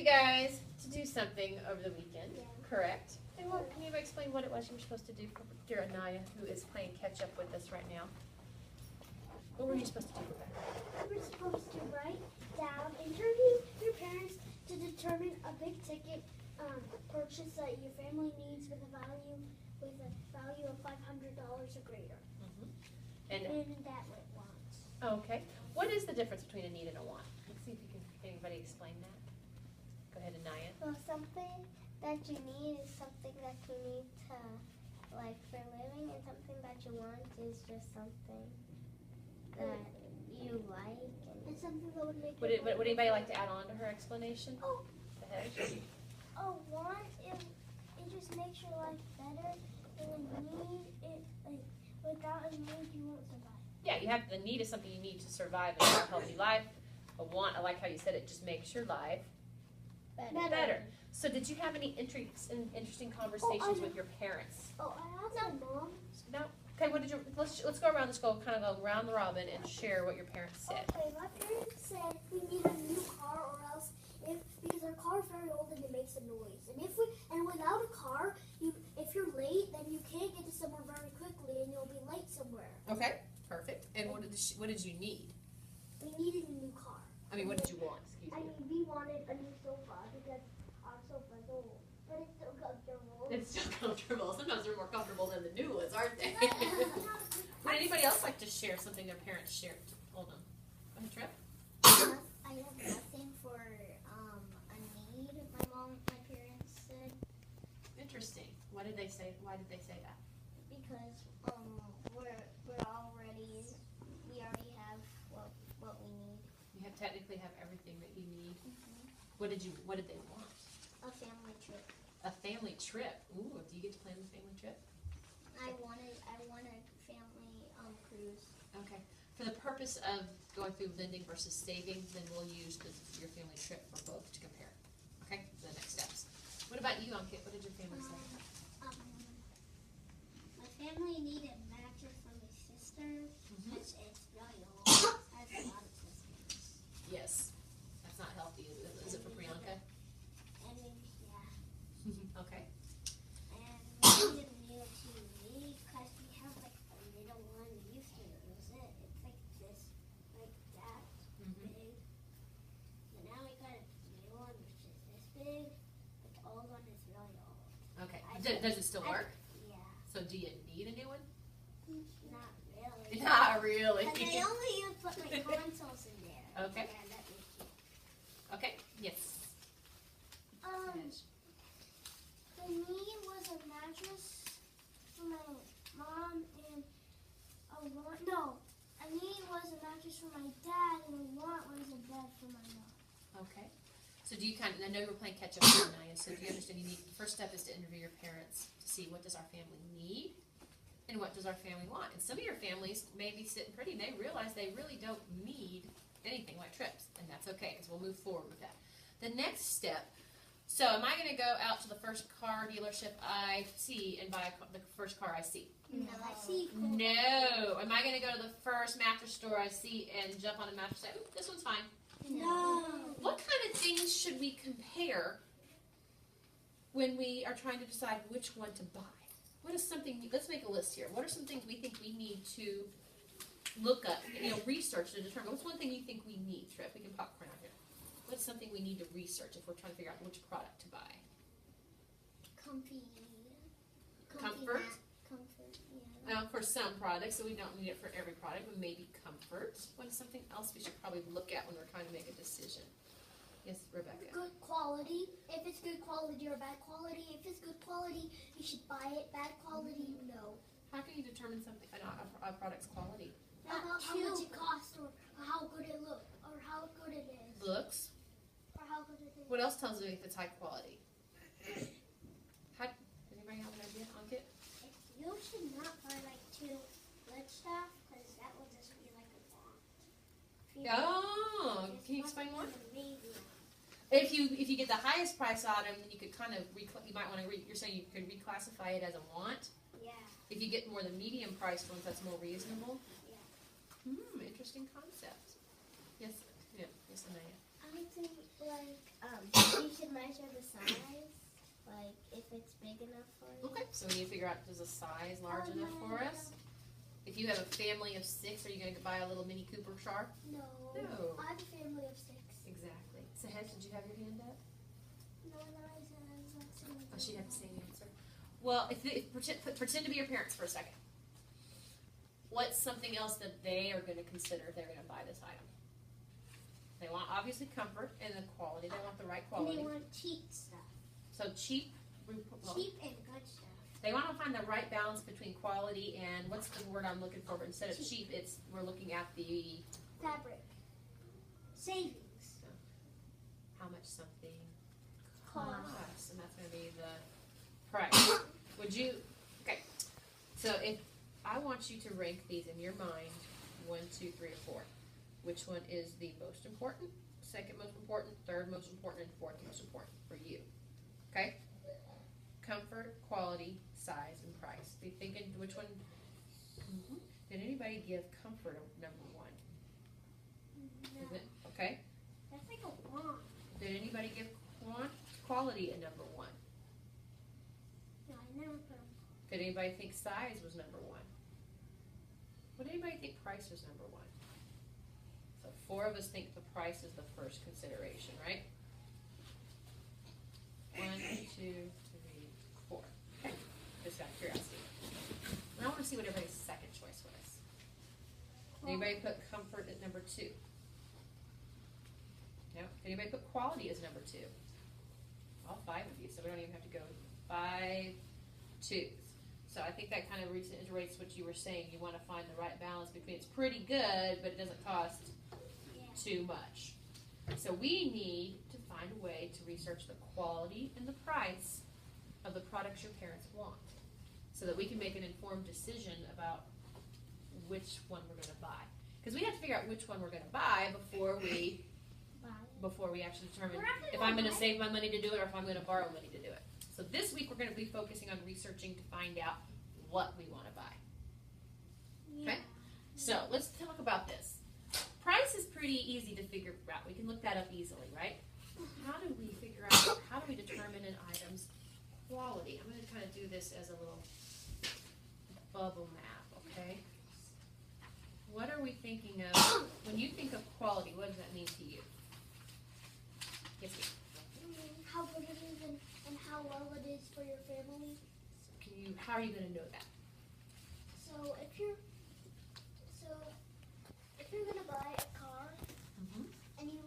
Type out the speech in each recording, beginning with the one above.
you guys to do something over the weekend, correct? And Yeah. can you explain what it was you were supposed to do for dear Anaya, who is playing catch up with us right now? What were you supposed to do, Rebecca? You were supposed to write down, interview your parents to determine a big ticket purchase that your family needs with a value of $500 or greater. And that what it wants. okay, what is the difference between a need and a want? Let's see if you can anybody explain that. Go ahead, Anaya. Well, something that you need is something that you need to, like, for living, and something that you want is just something that you like. And something that would make Would anybody like to add on to her explanation? Oh. Go ahead. A want, it just makes your life better, and a need, without a need, you won't survive. Yeah, you have the need is something you need to survive and have a healthy life. A want, I like how you said it, just makes your life better. So did you have any interesting conversations with your parents? Oh, I asked my mom. No? Okay, what did you, let's go around, kind of go around the robin and share what your parents said. Okay, my parents said we need a new car or else because our car is very old and it makes a noise. And without a car, if you're late, then you can't get to somewhere very quickly and you'll be late somewhere. Okay, perfect. And what did you need? We needed a new car. I mean, what did you want? Excuse me. I mean, we wanted a new sofa because our sofa is old, but it's still comfortable. It's still comfortable. Sometimes they're more comfortable than the new ones, aren't they? Would anybody else like to share something their parents shared? Hold on. Go ahead, Trip. I have nothing for a need. My parents said. Interesting. What did they say? Why did they say that? Because we already have what we need. You technically have everything that you need. What did they want? A family trip. A family trip. Ooh, do you get to plan the family trip? I want a family cruise. Okay. For the purpose of going through lending versus saving, then we'll use your family trip for both to compare. Okay? The next steps. What about you, Ankit? What did your family say? My family needed a mattress for my sister because it's really old. It has a lot of sisters. Yes. That's not healthy, is it for Priyanka? And yeah. Okay. And we needed a new TV because we have like a little one. We used to use it. It's like this, like that, big. But now we got a new one which is this big. But the old one is really old. Okay. Does it still work? Yeah. So do you need a new one? Not really. Not really. But I only use put my consoles in there. Okay. Yeah, that was cute. Okay. Yes. The need was a mattress for my mom and a need was a mattress for my dad and a want was a bed for my mom. Okay. So do you I know you were playing catch up with Naya, so do you understand the first step is to interview your parents to see what does our family need and what does our family want. And some of your families may be sitting pretty and they realize they really don't need anything like trips, and that's okay because we'll move forward with that. The next step, so am I going to go out to the first car dealership I see and buy the first car I see? No, I see. No. Am I going to go to the first mattress store I see and jump on a mattress and say, ooh, this one's fine? No. What kind of things should we compare when we are trying to decide which one to buy? What is something, let's make a list here. What are some things we think we need to look up, research to determine? What's one thing you think we need, Trip? We can popcorn out here. What's something we need to research if we're trying to figure out which product to buy? Comfort. Comfort? Comfort, yeah. For some products, so we don't need it for every product, but maybe comfort. What is something else we should probably look at when we're trying to make a decision? Yes, Rebecca. Good quality. If it's good quality or bad quality. If it's good quality, you should buy it. Bad quality, no. How can you determine something a product's quality? How much it costs or how good it looks or how good it is. Looks. Or how good it is. What else tells you if it's high quality? Does anybody have an idea, Ankit? You should not buy like too good stuff because that will just be like a bomb. Oh, can you explain more? If you get the highest price item, then you could kind of you might want to you're saying you could reclassify it as a want. Yeah. If you get more the medium priced ones, that's more reasonable. Yeah. Interesting concept. Yes, Anaya. I think like you measure the size, like if it's big enough for you. Okay, so we need to figure out, is a size large enough for us? If you have a family of 6, are you going to buy a little Mini Cooper Char? No. No. I have a family of 6. Exactly. So, Hez, did you have your hand up? No, Liza has not seen Oh, she had the same answer. Well, pretend to be your parents for a second. What's something else that they are going to consider if they're going to buy this item? They want, obviously, comfort and the quality. They want the right And quality. they want cheap stuff. So cheap. Well, Cheap and good stuff. they want to find the right balance between quality and what's the word I'm looking for? But instead of cheap, we're looking at the fabric. Savings. how much something Cost. costs, and that's going to be the price. Would you? Okay. So if I want you to rank these in your mind, 1, 2, 3, or 4. Which one is the most important? Second most important, third most important, and fourth most important for you? Okay. Comfort, quality, size, and price. Be thinking which one? Did anybody give comfort a number 1? No. Is it okay? That's like a wand. Did anybody give quality a number 1? No, I never put them. Did anybody think size was number 1? Would anybody think price was number 1? So 4 of us think the price is the first consideration, right? 1, 2, 3, 4. Okay. Just out of curiosity. And I want to see what everybody's second choice was. Anybody put comfort at number 2? No? Did anybody put quality as number 2? All 5 of you, so we don't even have to go 5 2s. So I think that kind of reiterates what you were saying. You want to find the right balance between it's pretty good, but it doesn't cost too much. So we need to find a way to research the quality and the price of the products your parents want so that we can make an informed decision about which one we're going to buy. Because we have to figure out which one we're going to buy before we actually determine if I'm going to save my money to do it or if I'm going to borrow money to do it. So this week we're going to be focusing on researching to find out what we want to buy. Okay? So let's talk about this. Price is pretty easy to figure out. We can look that up easily, right? How do we figure out, how do we determine an item's quality? I'm going to kind of do this as a little bubble map, okay? What are we thinking of? When you think of quality, what does that mean to you? Yes, ma'am. How good it is and how well it is for your family. How are you going to know that? So if you're gonna buy a car and you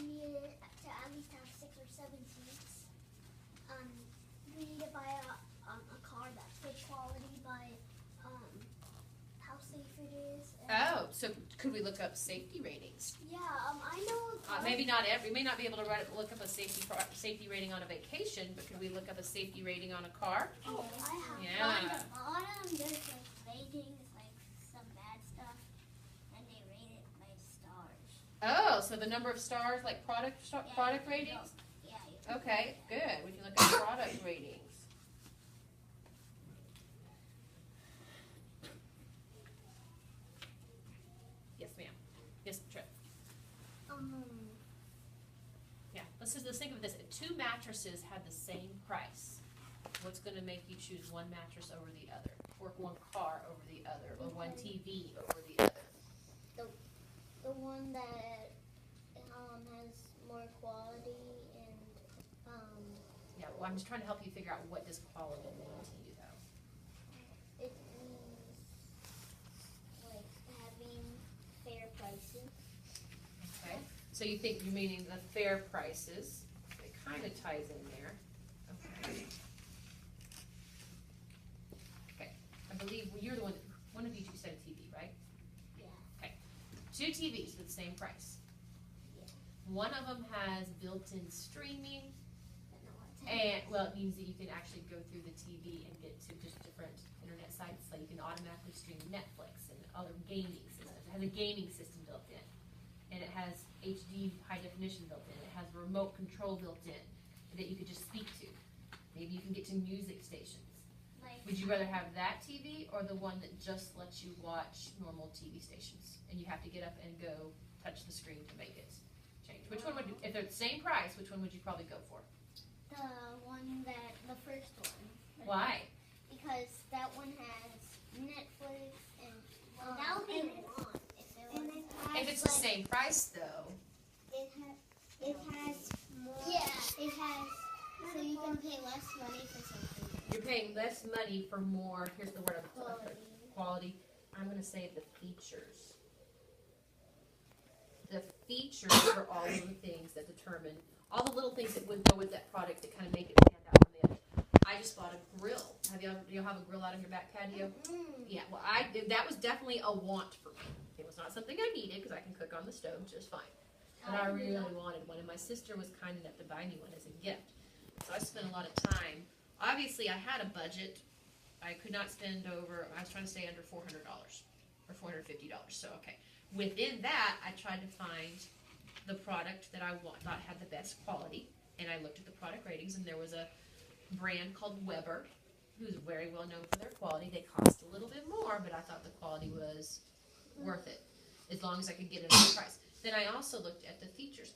need it to at least have 6 or 7 seats, you need to buy a car that's good quality by how safe it is. Oh, so could we look up safety ratings? Yeah, I know. Maybe not every. We may not be able to look up a safety rating on a vacation, but could we look up a safety rating on a car? Oh, I have. Yeah. On the bottom, there's like ratings, like some bad stuff, and they rate it by stars. Oh, so the number of stars, like product ratings? Yeah. You can Okay, good. We can look at product ratings. Yes, ma'am. Yes, Trip. Yeah, let's think of this. If 2 mattresses had the same price, what's going to make you choose one mattress over the other? Or one car over the other? Or one TV over the other? The one that has more quality and Yeah, well, I'm just trying to help you figure out what does quality mean to you, though. it means like having fair prices. Okay, so you think you're meaning the fair prices. It kind of ties in there. Okay. Okay, I believe you're the one of you 2 said a TV, right? Yeah. Okay, 2 TVs for the same price. Yeah. One of them has built-in streaming, But no one's and well, it means that you can actually go through the TV and get to just different internet sites. So you can automatically stream Netflix and other gaming systems. It has a gaming system built in, and it has HD high definition built in. It has remote control built in that you could just speak to. Maybe you can get to music stations. like Would you rather have that TV or the one that just lets you watch normal TV stations and you have to get up and go touch the screen to make it change? Which one would, if they're the same price, which one would you probably go for? the first one. Why? Because that one has Netflix and that would be one. If it's the same price though. It has more. Yeah. It has, so you can pay less money for something. You're paying less money for more, here's the word I'm looking for, Quality. quality. I'm gonna say the features. The features are all of the things that determine, all the little things that would go with that product that kind of make it stand out from the others. I just bought a grill. Do you have a grill out on your back patio? Yeah, well, that was definitely a want for me. It was not something I needed because I can cook on the stove just fine. But I really wanted one, and my sister was kind enough to buy me one as a gift. So I spent a lot of time. Obviously, I had a budget. I could not spend over, I was trying to stay under $400 or $450. So, okay. Within that, I tried to find the product that I thought had the best quality, and I looked at the product ratings, and there was a brand called Weber, who's very well known for their quality. They cost a little bit more, but I thought the quality was worth it, as long as I could get it at a price. Then I also looked at the features.